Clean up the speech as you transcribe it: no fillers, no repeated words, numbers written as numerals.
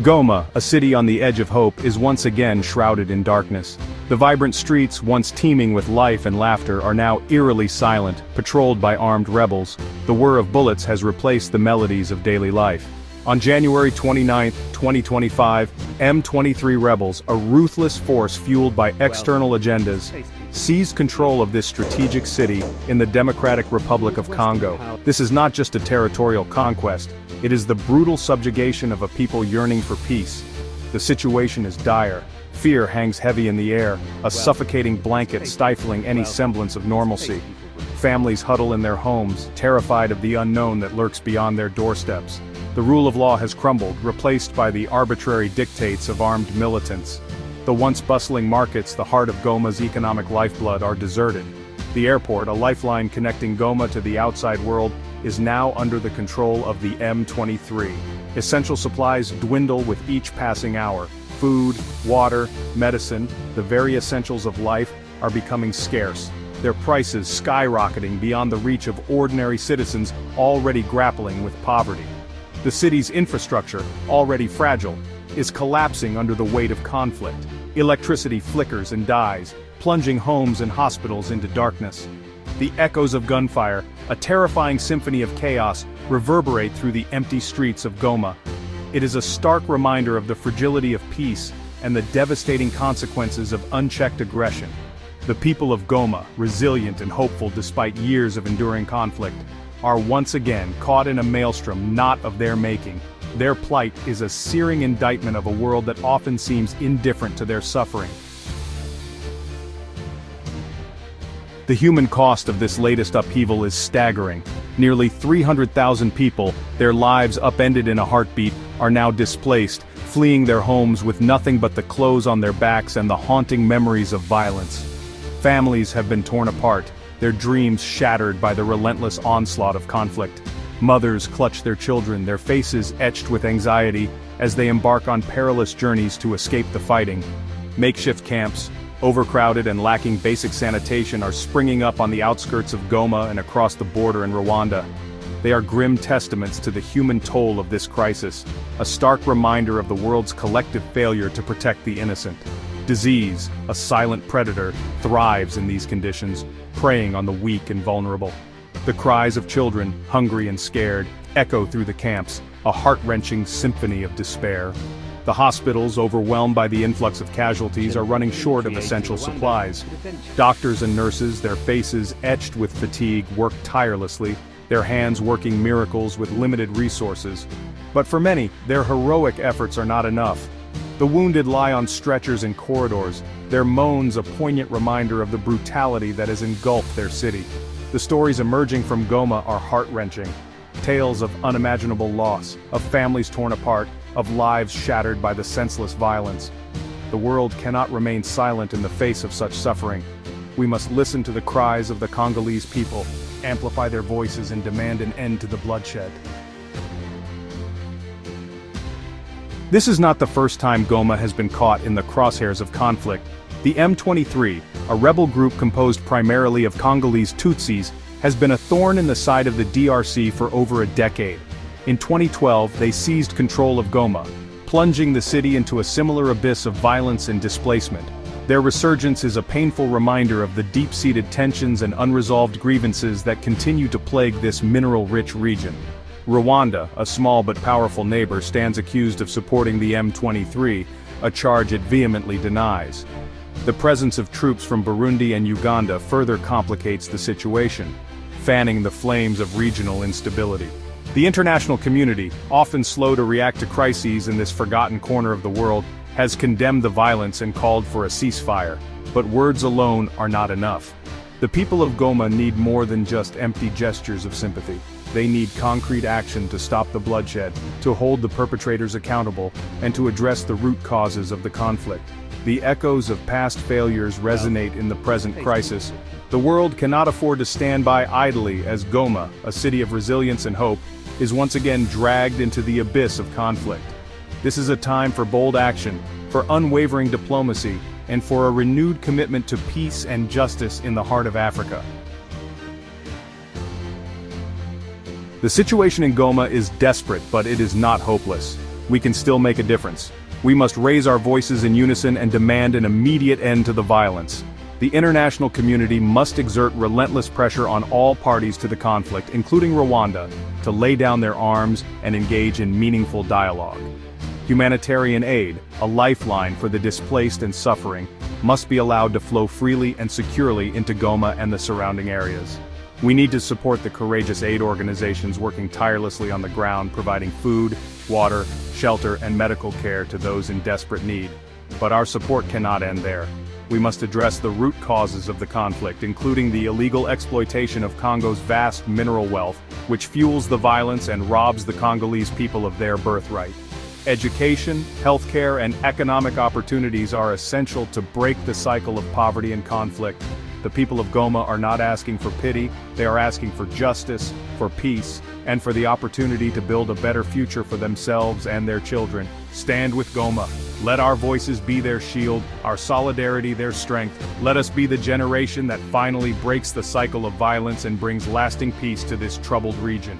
Goma, a city on the edge of hope, is once again shrouded in darkness. The vibrant streets, once teeming with life and laughter, are now eerily silent, patrolled by armed rebels. The whir of bullets has replaced the melodies of daily life. On January 29, 2025, M23 rebels, a ruthless force fueled by external agendas, seized control of this strategic city in the Democratic Republic of Congo. This is not just a territorial conquest, it is the brutal subjugation of a people yearning for peace. The situation is dire. Fear hangs heavy in the air, a suffocating blanket stifling any semblance of normalcy. Families huddle in their homes, terrified of the unknown that lurks beyond their doorsteps. The rule of law has crumbled, replaced by the arbitrary dictates of armed militants. The once bustling markets, the heart of Goma's economic lifeblood, are deserted. The airport, a lifeline connecting Goma to the outside world, is now under the control of the M23. Essential supplies dwindle with each passing hour. Food, water, medicine, the very essentials of life, are becoming scarce, their prices skyrocketing beyond the reach of ordinary citizens already grappling with poverty. The city's infrastructure, already fragile, is collapsing under the weight of conflict. Electricity flickers and dies, plunging homes and hospitals into darkness. The echoes of gunfire, a terrifying symphony of chaos, reverberate through the empty streets of Goma. It is a stark reminder of the fragility of peace and the devastating consequences of unchecked aggression. The people of Goma, resilient and hopeful despite years of enduring conflict, are once again caught in a maelstrom not of their making. Their plight is a searing indictment of a world that often seems indifferent to their suffering. The human cost of this latest upheaval is staggering. Nearly 300,000 people, their lives upended in a heartbeat, are now displaced, fleeing their homes with nothing but the clothes on their backs and the haunting memories of violence. Families have been torn apart, their dreams shattered by the relentless onslaught of conflict. Mothers clutch their children, their faces etched with anxiety, as they embark on perilous journeys to escape the fighting. Makeshift camps, overcrowded and lacking basic sanitation, are springing up on the outskirts of Goma and across the border in Rwanda. They are grim testaments to the human toll of this crisis, a stark reminder of the world's collective failure to protect the innocent. Disease, a silent predator, thrives in these conditions, preying on the weak and vulnerable. The cries of children, hungry and scared, echo through the camps, a heart-wrenching symphony of despair. The hospitals, overwhelmed by the influx of casualties, are running short of essential supplies. Doctors and nurses, their faces etched with fatigue, work tirelessly, their hands working miracles with limited resources. But for many, their heroic efforts are not enough. The wounded lie on stretchers in corridors, their moans a poignant reminder of the brutality that has engulfed their city. The stories emerging from Goma are heart-wrenching. Tales of unimaginable loss, of families torn apart, of lives shattered by the senseless violence. The world cannot remain silent in the face of such suffering. We must listen to the cries of the Congolese people, amplify their voices and demand an end to the bloodshed. This is not the first time Goma has been caught in the crosshairs of conflict. The M23, a rebel group composed primarily of Congolese Tutsis, has been a thorn in the side of the DRC for over a decade. In 2012, they seized control of Goma, plunging the city into a similar abyss of violence and displacement. Their resurgence is a painful reminder of the deep-seated tensions and unresolved grievances that continue to plague this mineral-rich region. Rwanda, a small but powerful neighbor, stands accused of supporting the M23, a charge it vehemently denies. The presence of troops from Burundi and Uganda further complicates the situation, fanning the flames of regional instability. The international community, often slow to react to crises in this forgotten corner of the world, has condemned the violence and called for a ceasefire. But words alone are not enough. The people of Goma need more than just empty gestures of sympathy. They need concrete action to stop the bloodshed, to hold the perpetrators accountable, and to address the root causes of the conflict. The echoes of past failures resonate in the present crisis. The world cannot afford to stand by idly as Goma, a city of resilience and hope, is once again dragged into the abyss of conflict. This is a time for bold action, for unwavering diplomacy, and for a renewed commitment to peace and justice in the heart of Africa. The situation in Goma is desperate, but it is not hopeless. we can still make a difference. We must raise our voices in unison and demand an immediate end to the violence. The international community must exert relentless pressure on all parties to the conflict, including Rwanda, to lay down their arms and engage in meaningful dialogue. Humanitarian aid, a lifeline for the displaced and suffering, must be allowed to flow freely and securely into Goma and the surrounding areas. We need to support the courageous aid organizations working tirelessly on the ground, providing food, water, shelter, and medical care to those in desperate need. But our support cannot end there. We must address the root causes of the conflict, including the illegal exploitation of Congo's vast mineral wealth, which fuels the violence and robs the Congolese people of their birthright. Education, healthcare, and economic opportunities are essential to break the cycle of poverty and conflict. The people of Goma are not asking for pity, they are asking for justice, for peace, and for the opportunity to build a better future for themselves and their children. Stand with Goma. Let our voices be their shield, our solidarity their strength. Let us be the generation that finally breaks the cycle of violence and brings lasting peace to this troubled region.